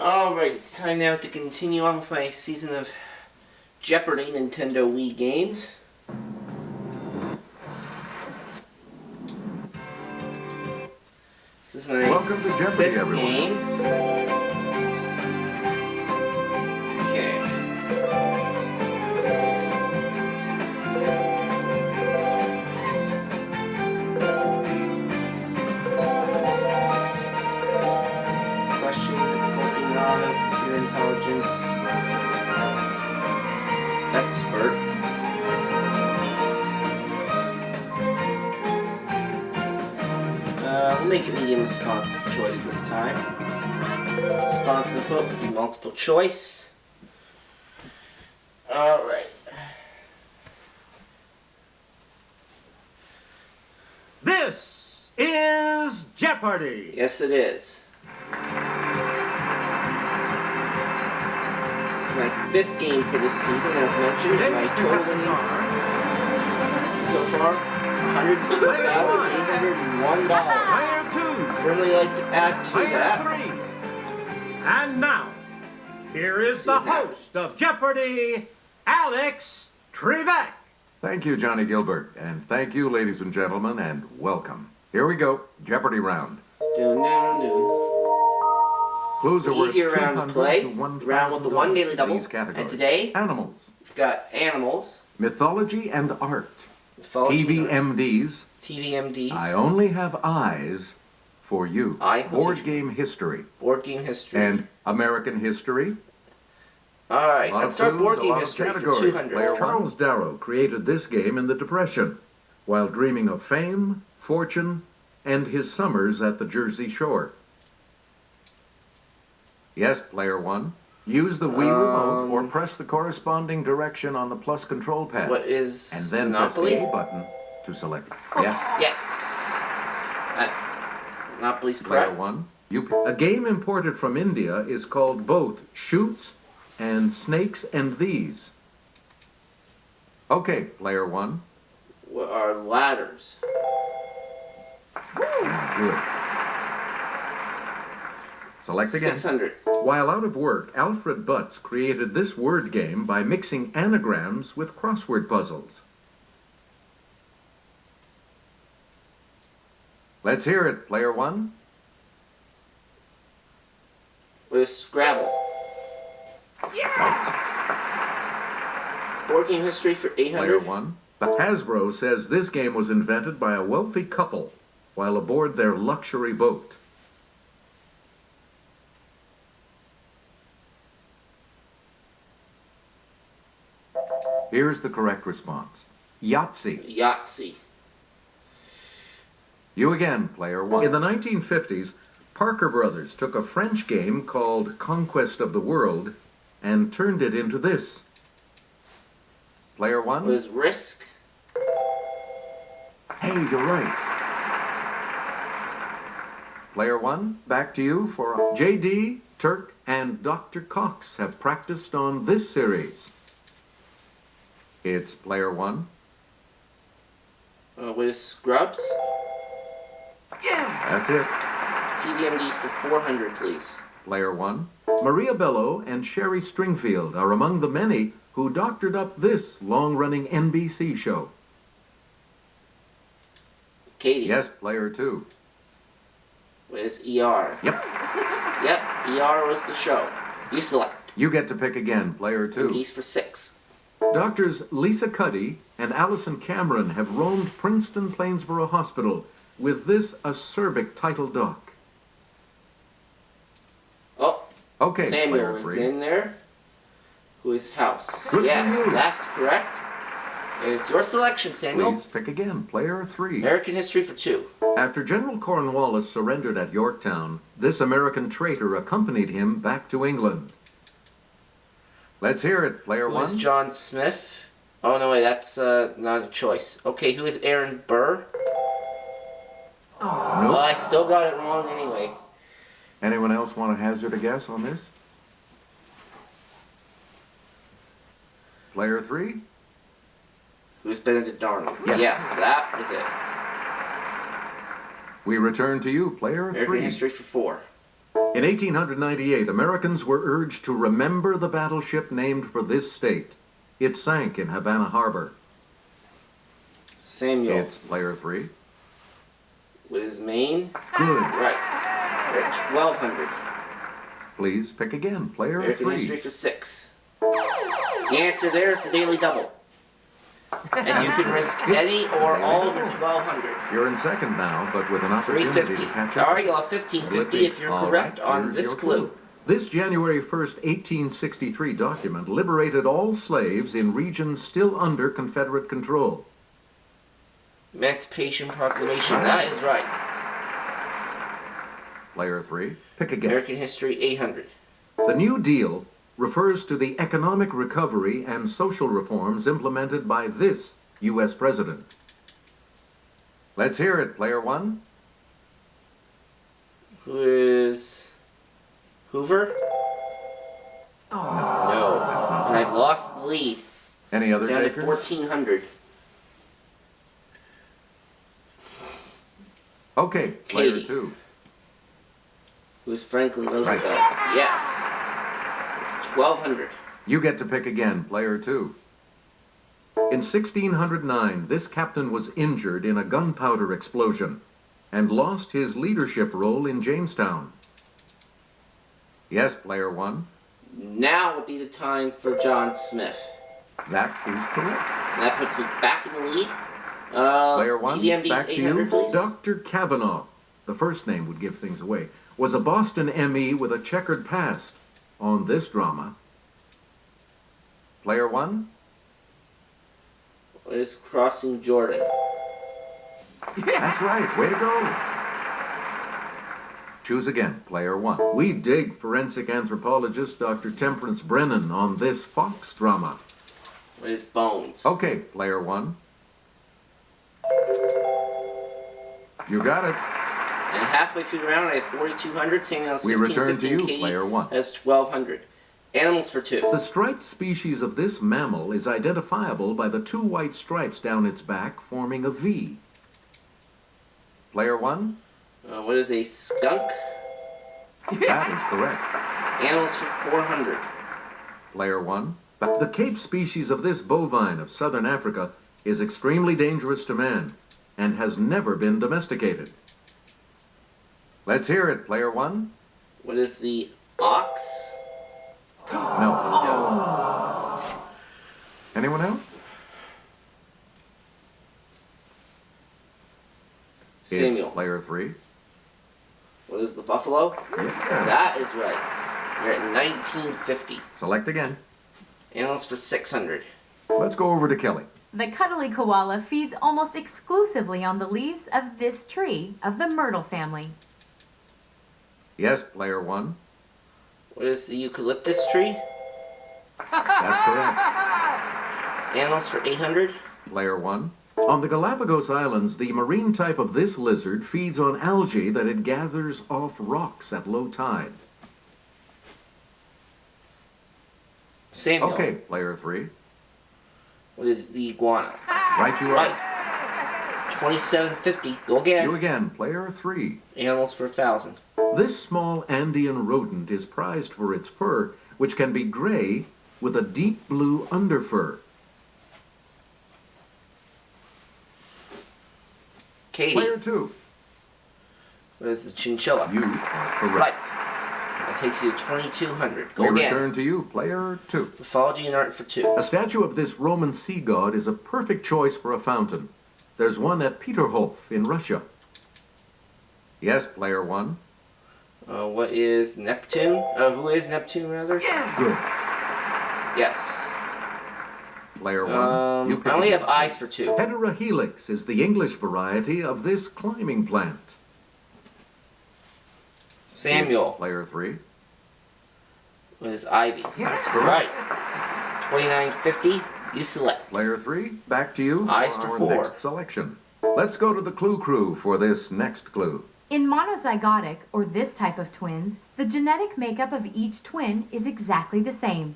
Alright, it's time now to continue on with my season of Jeopardy Nintendo Wii games. This is my Welcome to Jeopardy, fifth everyone. game. Okay. Question, difficulty, novice, pure intelligence, expert. We'll make it medium response choice this time. Response input will be multiple choice. Alright. This is Jeopardy! Yes, it is. This is my fifth game for this season, as mentioned. My total winnings so far, $102,801. Player 2! Certainly like to add to Player that. 3! And now, here is the host of Jeopardy, Alex Trebek. Thank you, Johnny Gilbert. And thank you, ladies and gentlemen, and welcome. Here we go, Jeopardy Round. Clues are worth Easier round to play. $200 to $1,000 Round with the one daily in double. these categories. And today, Animals, we've got animals, mythology and art, mythology, TVMDs, TVMDs, I only have eyes for you, board game history, board game history. and American history. Alright, let's start board game A lot of history for categories. 200. Player Charles Darrow created this game in the Depression, while dreaming of fame, fortune, and his summers at the Jersey Shore. Yes, player 1. Use the Wii remote or press the corresponding direction on the plus control pad. What is and then Monopoly? press the A button to select. Yes. Yes. Monopoly's Player correct. 1. A game imported from India is called both Shoots and Snakes and These. Okay, player 1. What are ladders? Good. Select again. 600. While out of work, Alfred Butts created this word game by mixing anagrams with crossword puzzles. Let's hear it, player 1. What is Scrabble? Right. Board game history for 800. Player 1. Hasbro says this game was invented by a wealthy couple while aboard their luxury boat. Here's the correct response. Yahtzee. Yahtzee. You again, player 1. In the 1950s, Parker Brothers took a French game called Conquest of the World and turned it into this. Player 1. What is Risk? Hey, you're right. Player 1, back to you for JD, Turk, and Dr. Cox have practiced on this series. It's player 1. What is Scrubs? Yeah! That's it. TVMDs for 400, please. Player 1. Maria Bello and Sherry Stringfield are among the many who doctored up this long-running NBC show. Katie. Yes, player 2. What is ER? Yep. Yep, ER was the show. You select. You get to pick again, player 2. MDs for 6. Doctors Lisa Cuddy and Allison Cameron have roamed Princeton Plainsboro Hospital with this acerbic title doc. Oh, Okay, Samuel player is 3. in there. Who is House? Good for Yes, you. that's correct. And it's your selection, Samuel. Please pick again, player 3. American history for 2. After General Cornwallis surrendered at Yorktown, this American traitor accompanied him back to England. Let's hear it, player Who 1. is John Smith? Oh, no, wait, that's not a choice. Okay, who is Aaron Burr? Nope. Well, I still got it wrong anyway. Anyone else want to hazard a guess on this? Player 3? Who's Benedict Arnold? Yes. Yes, that was it. We return to you, player American 3. history for 4. In 1898, Americans were urged to remember the battleship named for this state. It sank in Havana Harbor. Samuel. It's player 3. What is Maine? Good. Right. We're at 1200. Please pick again. Player American 3. history for 6. The answer there is the Daily Double. And you can risk any or all of your 1200. You're in second now, but with an opportunity to 350. catch up. Alright, you'll have 1550 if you're All correct right, on here's this your clue. This January 1st, 1863 document liberated all slaves in regions still under Confederate control. Emancipation Proclamation. That is right. Player 3. Pick again. American history 800. The New Deal refers to the economic recovery and social reforms implemented by this U.S. president. Let's hear it, player 1. Who is Hoover? Oh, No. that's not And I've lost the lead. Any other Down to takers? 1400. Okay, player Katie. 2. Who's Franklin Roosevelt? Yes. 1200. You get to pick again, player 2. In 1609, this captain was injured in a gunpowder explosion and lost his leadership role in Jamestown. Yes, player 1. Now would be the time for John Smith. That is correct. And that puts me back in the lead. Player 1, TDMD's back to 800, you. please. Dr. Kavanaugh, the first name would give things away, was a Boston M.E. with a checkered past on this drama. Player 1. What is Crossing Jordan? That's right. Way to go. Choose again, player 1. We dig forensic anthropologist Dr. Temperance Brennan on this Fox drama. What is Bones? Okay, player 1. You got it. And halfway through the round, I have 4,200. Samuel has We 1550. return to you, Katie player 1. has 1,200. Animals for 2. The striped species of this mammal is identifiable by the 2 white stripes down its back forming a V. Player 1. What is a skunk? That is correct. Animals for 400. Player 1. The Cape species of this bovine of southern Africa is extremely dangerous to man and has never been domesticated. Let's hear it, player 1. What is the ox? No. Anyone else? Samuel. It's player 3. What is the buffalo? Yeah. That is right. You're at 1950. Select again. Animals for 600. Let's go over to Kelly. The cuddly koala feeds almost exclusively on the leaves of this tree of the myrtle family. Yes, player 1. What is the eucalyptus tree? That's correct. Animals for 800. Player 1. On the Galapagos Islands, the marine type of this lizard feeds on algae that it gathers off rocks at low tide. Samuel. Okay, player 3. What is the iguana? Right you are. Right. 2750. Go again. You again, player 3. Animals for 1,000. This small Andean rodent is prized for its fur, which can be gray with a deep blue underfur. Katie. Player 2. What is the chinchilla? You are correct. Right. That takes you to 2,200. Go We again. return to you, player 2. Mythology and art for 2. A statue of this Roman sea god is a perfect choice for a fountain. There's one at Peterhof in Russia. Yes, player 1. What is Neptune? Who is Neptune, rather? Good. Yes. Player 1. You I pick only again. have eyes for 2. Heterohelix is the English variety of this climbing plant. Samuel. Player 3. What is ivy? That's Right. 2950. You select. Player 3, back to you Eyes for our 4. next selection. Let's go to the clue crew for this next clue. In monozygotic, or this type of twins, the genetic makeup of each twin is exactly the same.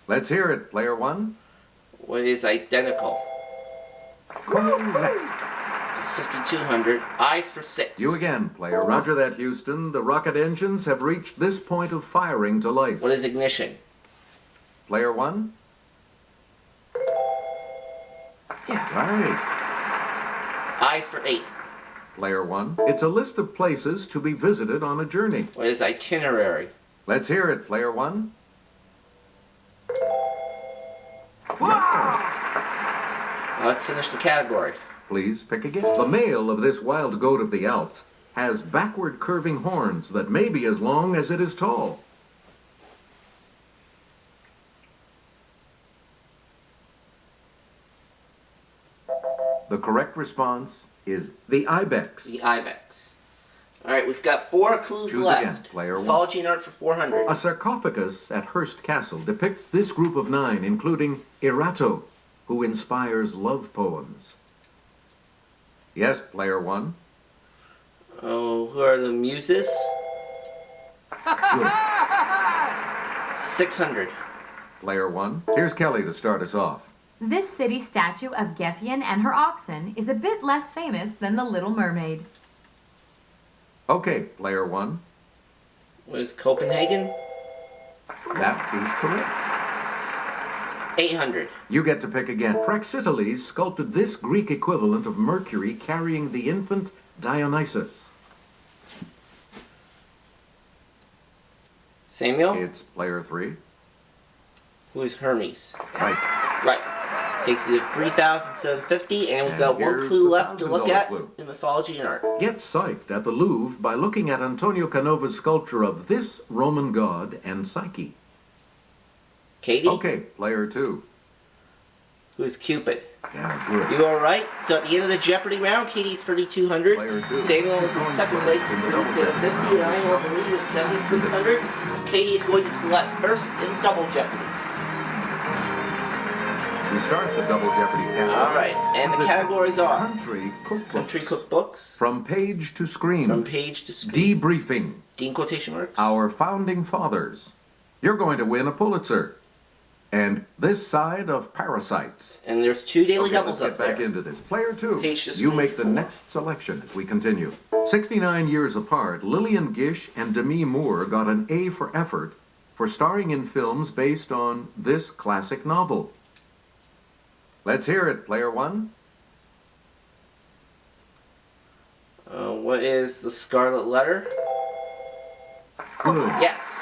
Let's hear it, player 1. What is identical? Correct. 5,200. Eyes for 6. You again, player. Roger that, Houston. The rocket engines have reached this point of firing to life. What is ignition? Player 1? Yeah, right. Eyes for 8. Player 1. It's a list of places to be visited on a journey. What is itinerary? Let's hear it, player 1. Let's finish the category. Please pick again. The male of this wild goat of the Alps has backward curving horns that may be as long as it is tall. The correct response is the ibex. The ibex. All right, we've got 4 clues Choose left. again, player 1. Mythology and art for 400. A sarcophagus at Hearst Castle depicts this group of 9, including Erato, who inspires love poems. Yes, player 1. Oh, who are the muses? Good. 600. Player 1. Here's Kelly to start us off. This city statue of Geffen and her oxen is a bit less famous than the Little Mermaid. Okay, player 1. What is Copenhagen? That is correct. 800. You get to pick again. Praxiteles sculpted this Greek equivalent of Mercury carrying the infant Dionysus. Samuel? It's player 3. Who is Hermes? Right. Right. Takes you to 3,750, and we've got one here's clue the left to look $1,000 at clue. in mythology and art. Get psyched at the Louvre by looking at Antonio Canova's sculpture of this Roman god and Psyche. Katie? Okay, player 2. Who is Cupid? Yeah, good. You are right. So at the end of the Jeopardy round, Katie's 3,200. Player 2. Samuel is in second place with 3,750, and I will believe is 7,600. Katie is going to select first in double Jeopardy. We start the double Jeopardy category. All right, and the categories are Country cookbooks. country cookbooks, From page to screen. from page to screen, Debriefing. in quotation marks, Our founding fathers. You're going to win a Pulitzer. And this side of parasites. and there's 2 daily Okay, doubles let's up get back there. into this. Player 2. Page to You screen make the 4. next selection as we continue. 69 years apart, Lillian Gish and Demi Moore got an A for effort for starring in films based on this classic novel. Let's hear it, player 1. What is the Scarlet Letter? Good. Yes.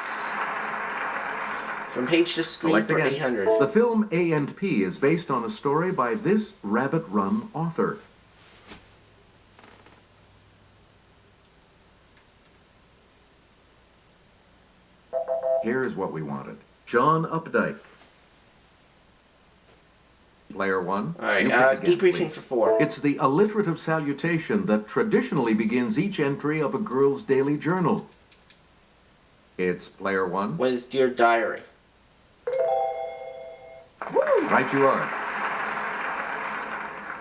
From page to screen Select for again. 800. The film A&P is based on a story by this Rabbit Run author. Here's what we wanted. John Updike. Player 1. All right, You pick again, debriefing please. for 4. It's the alliterative salutation that traditionally begins each entry of a girl's daily journal. It's player 1. What is Dear Diary? Right you are.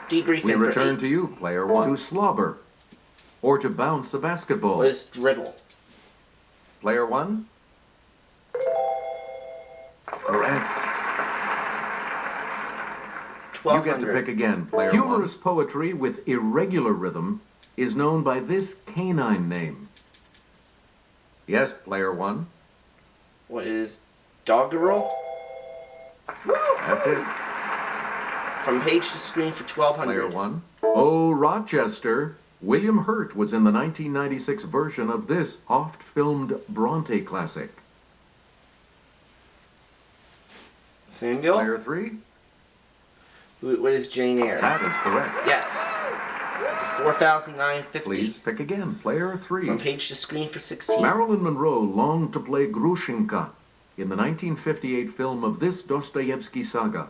Debriefing We for return 8. to you, player 1. To slobber. Or to bounce a basketball. What is Dribble? Player 1. Correct. You 1,200. get to pick again, player 1. Humorous poetry with irregular rhythm is known by this canine name. Yes, player 1. What is Doggerel? That's it. From page to screen for 1,200. Player 1. Oh, Rochester. William Hurt was in the 1996 version of this oft-filmed Bronte classic. Samuel? Player 3. What is Jane Eyre? That is correct. Yes. 4,950. Please pick again, player 3. From page to screen for 16. Marilyn Monroe longed to play Grushenka in the 1958 film of this Dostoevsky saga,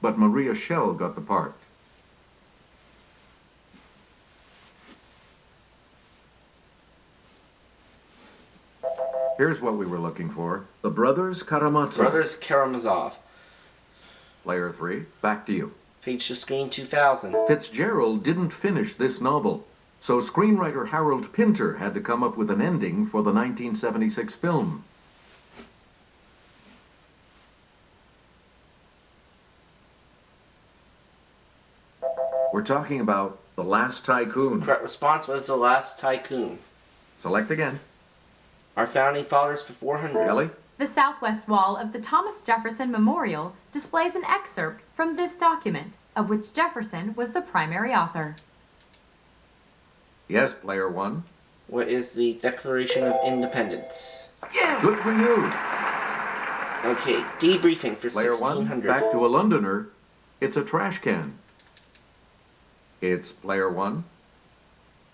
but Maria Schell got the part. Here's what we were looking for. The Brothers Karamazov. Brothers Karamazov. Player 3, back to you. Page to screen 2,000. Fitzgerald didn't finish this novel, so screenwriter Harold Pinter had to come up with an ending for the 1976 film. We're talking about The Last Tycoon. Correct response was The Last Tycoon. Select again. Our founding fathers for 400. Kelly? The southwest wall of the Thomas Jefferson Memorial displays an excerpt from this document, of which Jefferson was the primary author. Yes, player 1. What is the Declaration of Independence? Good for you. Okay, debriefing for Player 1, 1600. back to a Londoner. It's a trash can. It's player 1.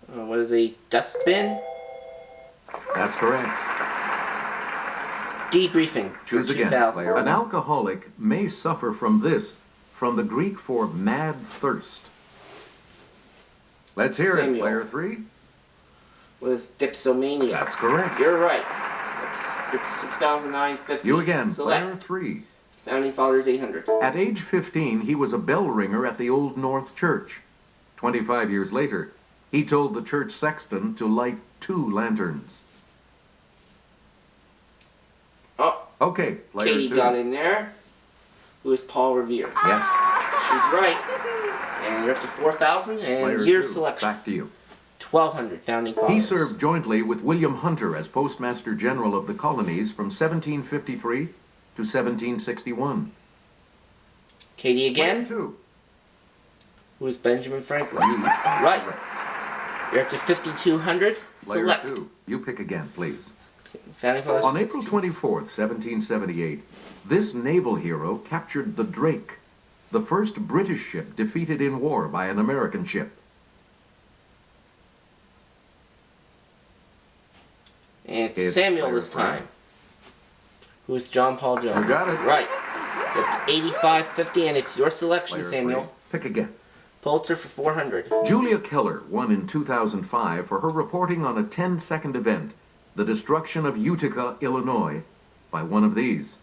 What is a dustbin? That's correct. Debriefing for Choose again, 2000. player. An alcoholic may suffer from this, from the Greek for mad thirst. Let's hear Samuel. it, player 3. What is dipsomania? That's correct. You're right. 6,950. You again, Select. player 3. Founding fathers 800. At age 15, he was a bell ringer at the Old North Church. 25 years later, he told the church sexton to light 2 lanterns. Oh, Okay, player Katie 2. got in there. Who is Paul Revere? Yes, She's right. And you're up to 4,000. And player year 2. selection. Back to you. 1,200. Founding fathers. He served jointly with William Hunter as Postmaster General of the colonies from 1753 to 1761. Katie again. Player 2. Who is Benjamin Franklin? You are Right. correct. You're up to 5,200. Player Select. 2. You pick again, please. Founding fathers. On for April 16. 24th, 1778, this naval hero captured the Drake, the first British ship defeated in war by an American ship. And it's It's Samuel player this 3. time. Who is John Paul Jones? You got it. Right. You're up to 8550, and it's your selection, Player Samuel. 3. Pick again. Pulitzer for 400. Julia Keller won in 2005 for her reporting on a 10-second event, the destruction of Utica, Illinois, by one of these.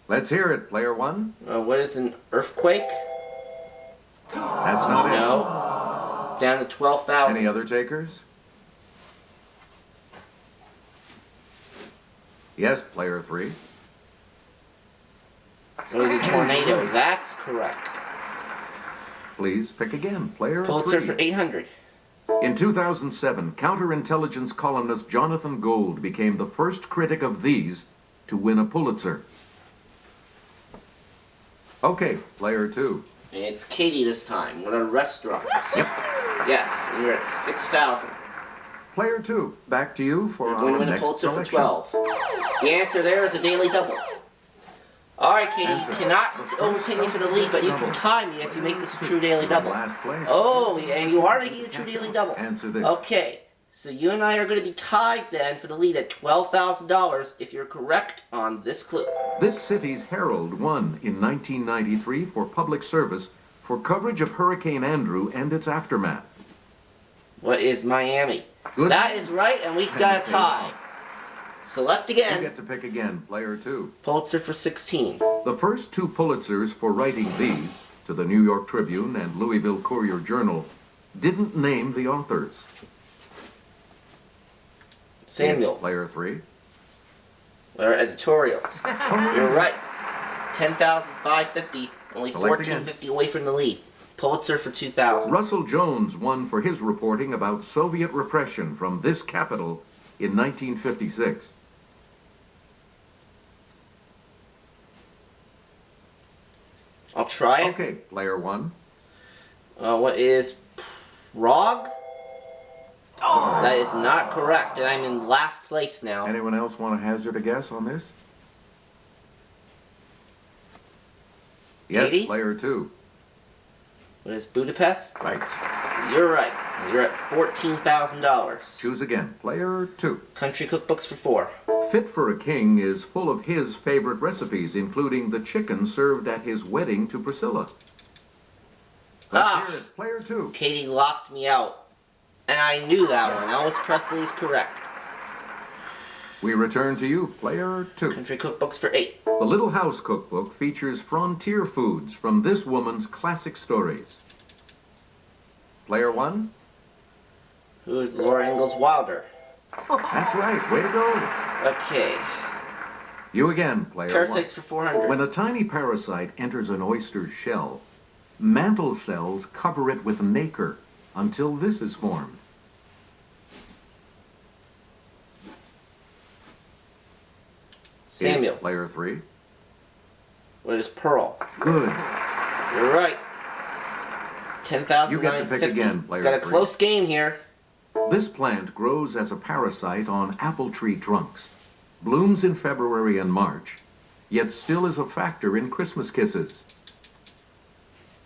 Let's hear it, player 1. What is an earthquake? That's not it. No. Down to 12,000. Any other takers? Yes, player 3. What is a tornado? That's correct. Please pick again, player Pulitzer 3. for 800. In 2007, counterintelligence columnist Jonathan Gold became the first critic of these to win a Pulitzer. Okay, player 2. It's Katie this time. What are restaurants? Yep. Yes, and you're at 6,000. Player 2, back to you for You're going to our win a next Pulitzer for selection. 12. The answer there is a daily double. All right, Katie, Answer. you cannot overtake me for the lead, but you can tie me if you make this a true daily double. Last place. Oh, and you are making a true daily double. Answer this. Okay, so you and I are going to be tied then for the lead at $12,000 if you're correct on this clue. This city's Herald won in 1993 for public service for coverage of Hurricane Andrew and its aftermath. What is Miami? Good. That is right, and we've got a tie. Select You again. get to pick again, player 2. Pulitzer for 16. The first 2 Pulitzers for writing these, to the New York Tribune and Louisville Courier Journal, didn't name the authors. Samuel. It's player 3. Or editorial. You're right. 10,550. Only Select again. 1450 away from the lead. Pulitzer for 2000. Russell Jones won for his reporting about Soviet repression from this capital in 1956. I'll try it. Okay, player 1. What is Prague? Sorry. That is not correct, and I'm in last place now. Anyone else want to hazard a guess on this? Yes, Katie? player 2. What is Budapest? Right. You're right. You're at $14,000. Choose again, player 2. Country cookbooks for 4. Fit for a King is full of his favorite recipes, including the chicken served at his wedding to Priscilla. Let's hear it, player 2. Katie locked me out. And I knew that one. Elvis Presley is correct. We return to you, player 2. Country cookbooks for 8. The Little House Cookbook features frontier foods from this woman's classic stories. Player 1? Who is Laura Ingalls Wilder? That's right, way to go. Okay. You again, player 1. Parasites for 400. When a tiny parasite enters an oyster's shell, mantle cells cover it with nacre until this is formed. Samuel. It's player 3. What is pearl? Good. You're right. 10,000. You get to pick again, player Got a 3. close game here. This plant grows as a parasite on apple tree trunks, blooms in February and March, yet still is a factor in Christmas kisses.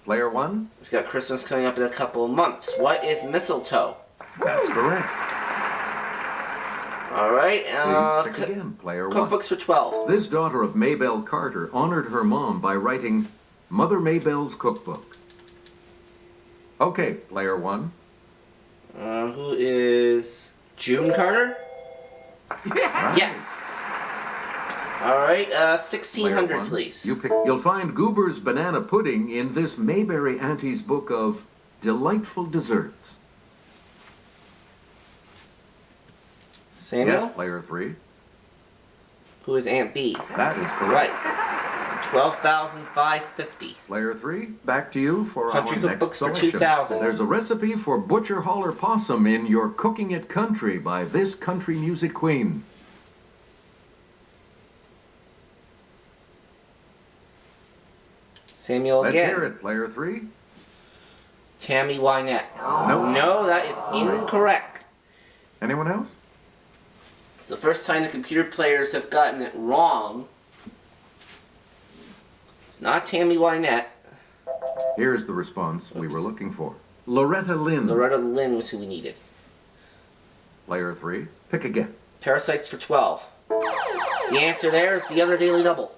Player 1? We've got Christmas coming up in a couple of months. What is mistletoe? That's correct. All right. Please pick again, player 1. Cookbooks for 12. This daughter of Maybelle Carter honored her mom by writing Mother Maybelle's Cookbook. Okay, player 1. Who is June Carter? Right. Yes. All right. Player 1600, 1. please. You'll find Goober's banana pudding in this Mayberry Auntie's book of delightful desserts. Samuel. Yes, player 3. Who is Aunt B? That is correct. Right. 12,550. Player 3, back to you for Country our next cookbooks for selection. 2,000. There's a recipe for butcher holler possum in Your Cooking It Country by this country music queen. Samuel Let's again. hear it, player 3. Tammy Wynette. Nope. No, that is incorrect. Anyone else? It's the first time the computer players have gotten it wrong. It's not Tammy Wynette. Here's the response we were looking for. Loretta Lynn. Loretta Lynn was who we needed. Player 3, pick again. Parasites for 12. The answer there is the other Daily Double.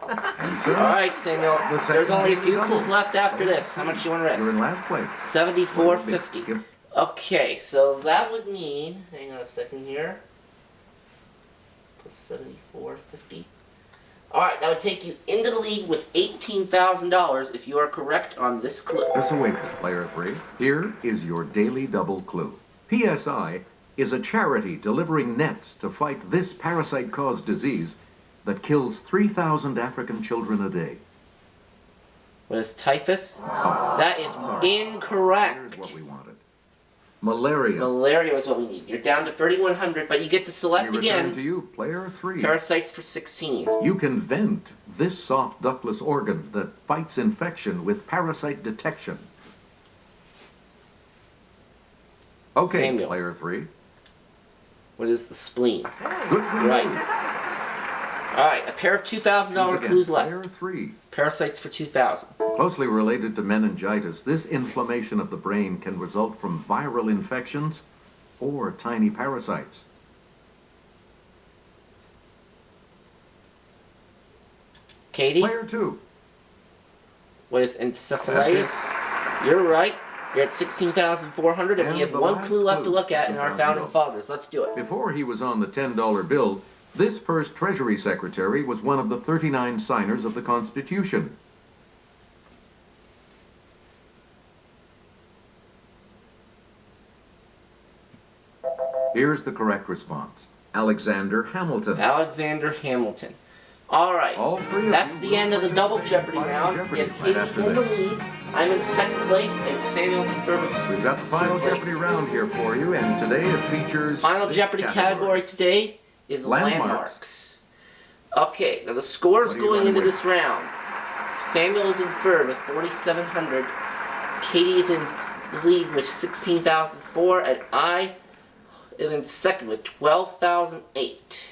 Answer. All right, Samuel. The second There's only a Daily few Double. clues left after this. How much do you want to You're in risk? last place. 74.50. Yep. Okay, so that would mean, hang on a second here, plus 74.50. Alright, that would take you into the lead with $18,000 if you are correct on this clue. Press away, player 3. Here is your daily double clue. PSI is a charity delivering nets to fight this parasite-caused disease that kills 3,000 African children a day. What is typhus? Oh, That is sorry. incorrect. Here's what we wanted. Malaria. Malaria is what we need. You're down to 3,100, but you get to We select return again. to you, player 3. Parasites for 16. You can vent this soft ductless organ that fights infection with parasite detection. Okay, Samuel. player 3. What is the spleen? Good for Right. you. Alright, a pair of $2,000 Again, clues left. Player 3. Parasites for 2,000. Closely related to meningitis, this inflammation of the brain can result from viral infections or tiny parasites. Katie? Player 2. What is encephalitis? You're right. You're at 16,400, and we And have the one last clue left to clue, look at in our founding $2,000. fathers. Let's do it. Before he was on the $10 bill, this first Treasury Secretary was one of the 39 signers of the Constitution. Here's the correct response. Alexander Hamilton. Alexander Hamilton. All right. All three of That's you the will end of the double participate Jeopardy in round. Jeopardy We have right Katie after in the this. lead. I'm in second place, and Samuel's in third. We've got the final Jeopardy round here for you, and today it features Final this Jeopardy category today is Landmarks. landmarks. Okay, now the scores What are you going running into with? this round. Samuel is in third with 4,700. Katie is in the lead with 16,004, and I am in second with 12,008.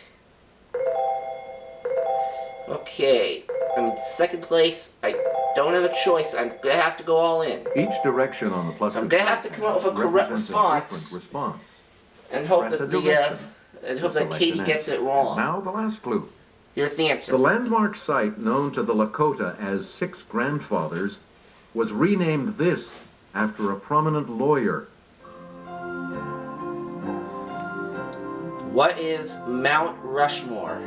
Okay, I'm in second place. I don't have a choice. I'm gonna have to go all in Each direction on the plus I'm gonna have to come up with a correct represents response. A different response. and hope Press a that direction. and hope that Select Katie an gets answer. it wrong. Now the last clue. Here's the answer. The landmark site known to the Lakota as Six Grandfathers was renamed this after a prominent lawyer. What is Mount Rushmore?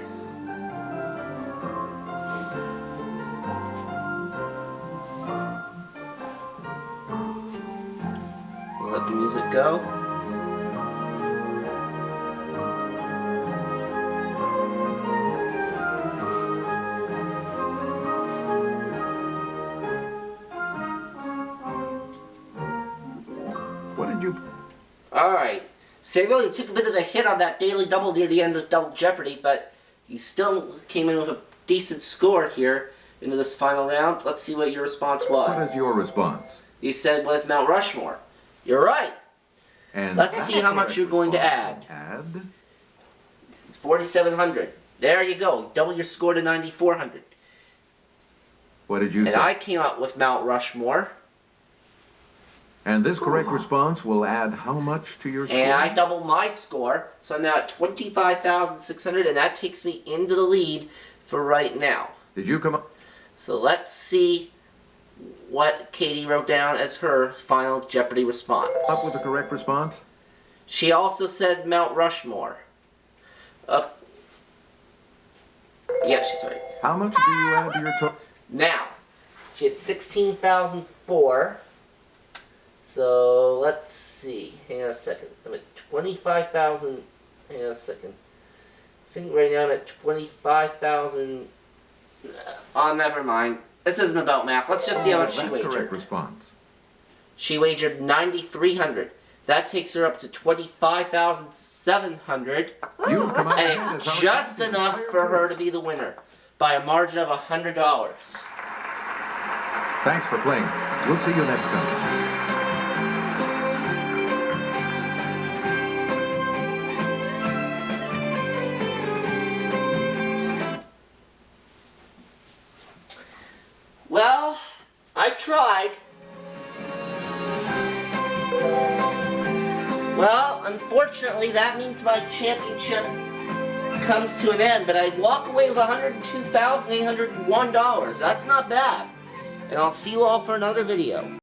We'll let the music go. Samuel, you took a bit of a hit on that daily double near the end of Double Jeopardy, but you still came in with a decent score here into this final round. Let's see what your response was. What is your response? You said was Mount Rushmore. You're right. And Let's see how much you're going to add. Add? 4,700. There you go. Double your score to 9,400. What did you And say? I came up with Mount Rushmore. And this correct response will add how much to your score? And I doubled my score, so I'm now at 25,600, and that takes me into the lead for right now. Did you come up? So let's see what Katie wrote down as her final Jeopardy response. Up with the correct response? She also said Mount Rushmore. Yeah, she's right. How much do you add to your total? Now, she had 16,004. So let's see. Hang on a second. I'm at 25,000. Hang on a second. I think right now I'm at 25,000. Oh, never mind. This isn't about math. Let's just see how much she Correct wagered. response. She wagered 9,300. That takes her up to 25,700. You've come out And ahead it's as our just champion, enough player for two. her to be the winner by a margin of $100. Thanks for playing. We'll see you next time. Well, I tried. Well, unfortunately, that means my championship comes to an end, but I walk away with $102,801. That's not bad. And I'll see you all for another video.